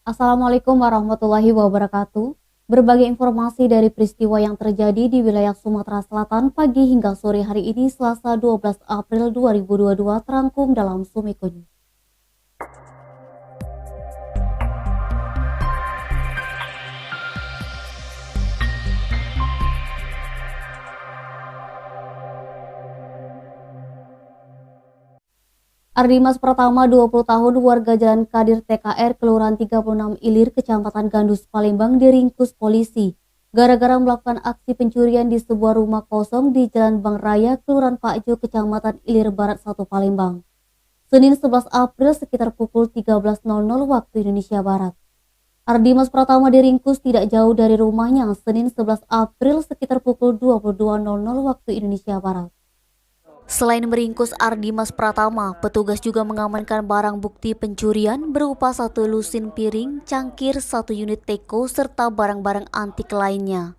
Assalamualaikum warahmatullahi wabarakatuh. Berbagai informasi dari peristiwa yang terjadi di wilayah Sumatera Selatan pagi hingga sore hari ini Selasa 12 April 2022 terangkum dalam Sumiko News. Ardimas Pratama 20 tahun warga Jalan Kadir TKR Kelurahan 36 Ilir Kecamatan Gandus Palembang diringkus polisi gara-gara melakukan aksi pencurian di sebuah rumah kosong di Jalan Bang Raya Kelurahan Pakjo Kecamatan Ilir Barat 1 Palembang. Senin 11 April sekitar pukul 13.00 waktu Indonesia Barat. Ardimas Pratama diringkus tidak jauh dari rumahnya Senin 11 April sekitar pukul 22.00 waktu Indonesia Barat. Selain meringkus Ardimas Pratama, petugas juga mengamankan barang bukti pencurian berupa 1 lusin piring, cangkir, 1 unit teko, serta barang-barang antik lainnya.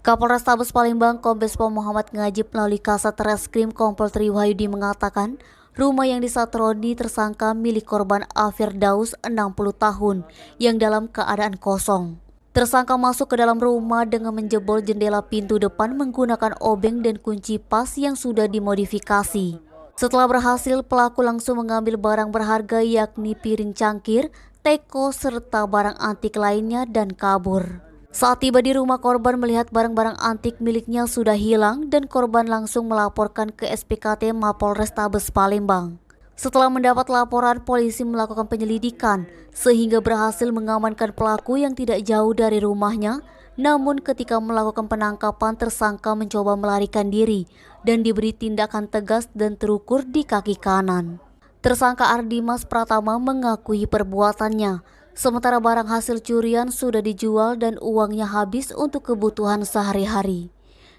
Kapolrestabes Palembang Kombes Pol Muhammad Ngajib melalui Kasat Reskrim Kompol Triwahyudi mengatakan, rumah yang disatroni tersangka milik korban Afirdaus 60 tahun yang dalam keadaan kosong. Tersangka masuk ke dalam rumah dengan menjebol jendela pintu depan menggunakan obeng dan kunci pas yang sudah dimodifikasi. Setelah berhasil, pelaku langsung mengambil barang berharga yakni piring cangkir, teko, serta barang antik lainnya dan kabur. Saat tiba di rumah, korban melihat barang-barang antik miliknya sudah hilang dan korban langsung melaporkan ke SPKT Mapolrestabes Palembang. Setelah mendapat laporan, polisi melakukan penyelidikan sehingga berhasil mengamankan pelaku yang tidak jauh dari rumahnya. Namun ketika melakukan penangkapan, tersangka mencoba melarikan diri dan diberi tindakan tegas dan terukur di kaki kanan. Tersangka Ardimas Pratama mengakui perbuatannya, sementara barang hasil curian sudah dijual dan uangnya habis untuk kebutuhan sehari-hari.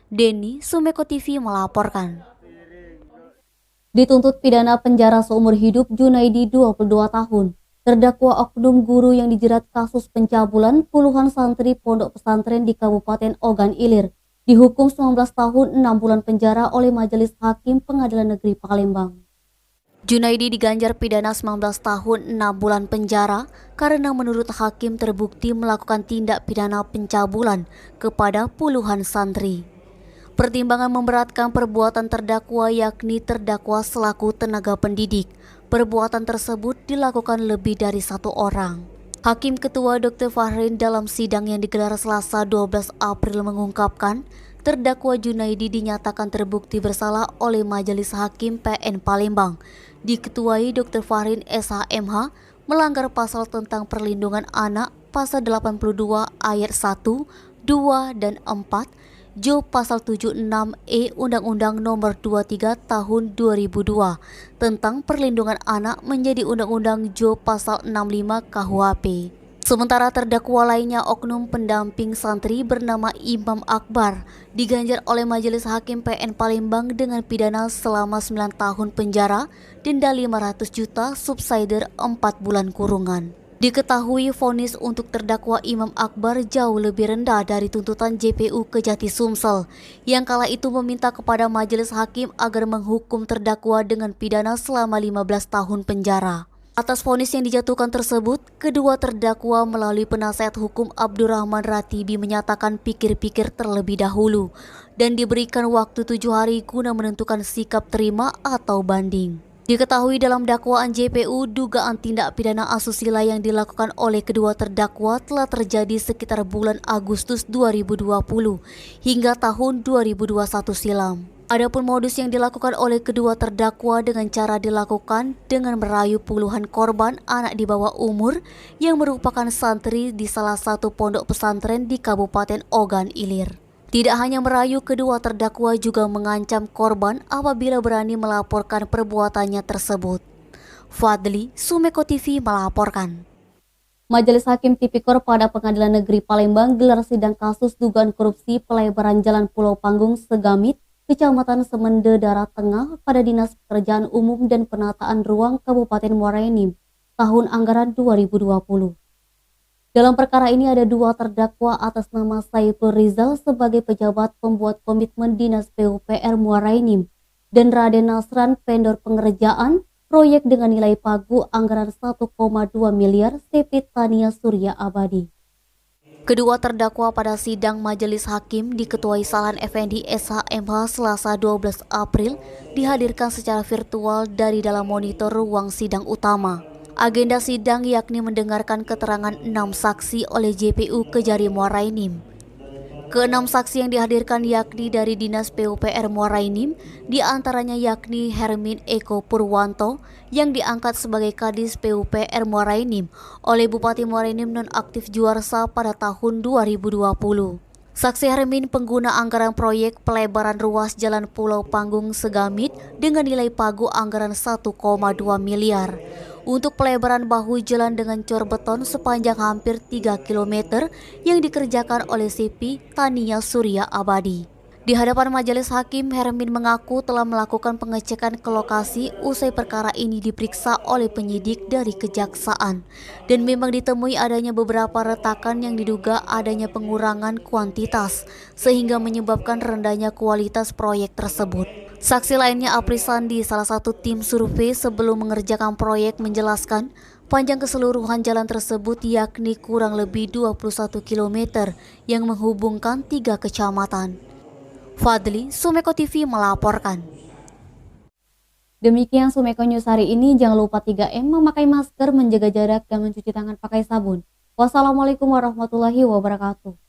Denny, Sumeko TV melaporkan. Dituntut pidana penjara seumur hidup Junaidi 22 tahun. Terdakwa oknum guru yang dijerat kasus pencabulan puluhan santri pondok pesantren di Kabupaten Ogan Ilir dihukum 19 tahun 6 bulan penjara oleh Majelis Hakim Pengadilan Negeri Palembang. Junaidi diganjar pidana 19 tahun 6 bulan penjara karena menurut hakim terbukti melakukan tindak pidana pencabulan kepada puluhan santri. Pertimbangan memberatkan perbuatan terdakwa yakni terdakwa selaku tenaga pendidik. Perbuatan tersebut dilakukan lebih dari 1 orang. Hakim Ketua Dr. Fahrin dalam sidang yang digelar Selasa 12 April mengungkapkan, terdakwa Junaidi dinyatakan terbukti bersalah oleh Majelis Hakim PN Palembang. Diketuai Dr. Fahrin SHMH melanggar pasal tentang perlindungan anak pasal 82 ayat 1, 2, dan 4, Jo pasal 76E Undang-Undang Nomor 23 Tahun 2002 tentang perlindungan anak menjadi Undang-Undang Jo pasal 65 KUHP. Sementara terdakwa lainnya oknum pendamping santri bernama Imam Akbar diganjar oleh Majelis Hakim PN Palembang dengan pidana selama 9 tahun penjara, denda 500 juta, subsidiar 4 bulan kurungan. Diketahui vonis untuk terdakwa Imam Akbar jauh lebih rendah dari tuntutan JPU Kejati Sumsel yang kala itu meminta kepada majelis hakim agar menghukum terdakwa dengan pidana selama 15 tahun penjara. Atas vonis yang dijatuhkan tersebut, kedua terdakwa melalui penasihat hukum Abdurrahman Ratibi menyatakan pikir-pikir terlebih dahulu dan diberikan waktu 7 hari guna menentukan sikap terima atau banding. Diketahui dalam dakwaan JPU, dugaan tindak pidana asusila yang dilakukan oleh kedua terdakwa telah terjadi sekitar bulan Agustus 2020 hingga tahun 2021 silam. Adapun modus yang dilakukan oleh kedua terdakwa dengan cara dilakukan dengan merayu puluhan korban anak di bawah umur yang merupakan santri di salah satu pondok pesantren di Kabupaten Ogan Ilir. Tidak hanya merayu, kedua terdakwa juga mengancam korban apabila berani melaporkan perbuatannya tersebut. Fadli, Sumeko TV melaporkan. Majelis Hakim Tipikor pada Pengadilan Negeri Palembang gelar sidang kasus dugaan korupsi pelebaran Jalan Pulau Panggung Segamit, Kecamatan Semende Darat Tengah pada Dinas Pekerjaan Umum dan Penataan Ruang Kabupaten Muara Enim, tahun anggaran 2020. Dalam perkara ini ada 2 terdakwa atas nama Saiful Rizal sebagai pejabat pembuat komitmen Dinas PUPR Muara Enim dan Raden Nasran vendor pengerjaan proyek dengan nilai pagu anggaran 1,2 miliar CP Tania Surya Abadi. Kedua terdakwa pada sidang Majelis Hakim diketuai Salan Effendi SHMH Selasa 12 April dihadirkan secara virtual dari dalam monitor ruang sidang utama. Agenda sidang yakni mendengarkan keterangan 6 saksi oleh JPU Kejari Muara Enim. Keenam saksi yang dihadirkan yakni dari Dinas PUPR Muara Enim, diantaranya yakni Hermin Eko Purwanto yang diangkat sebagai Kadis PUPR Muara Enim oleh Bupati Muara Enim nonaktif Juarsa pada tahun 2020. Saksi Hermin pengguna anggaran proyek pelebaran ruas Jalan Pulau Panggung Segamit dengan nilai pagu anggaran 1,2 miliar. Untuk pelebaran bahu jalan dengan cor beton sepanjang hampir 3 km yang dikerjakan oleh CP Tania Surya Abadi. Di hadapan majelis hakim, Hermin mengaku telah melakukan pengecekan ke lokasi usai perkara ini diperiksa oleh penyidik dari kejaksaan dan memang ditemui adanya beberapa retakan yang diduga adanya pengurangan kuantitas sehingga menyebabkan rendahnya kualitas proyek tersebut. Saksi lainnya Apri Sandi, salah satu tim survei sebelum mengerjakan proyek, menjelaskan panjang keseluruhan jalan tersebut yakni kurang lebih 21 km yang menghubungkan 3 kecamatan. Fadli, Sumeko TV melaporkan. Demikian Sumeko News hari ini. Jangan lupa 3M, memakai masker, menjaga jarak, dan mencuci tangan pakai sabun. Wassalamualaikum warahmatullahi wabarakatuh.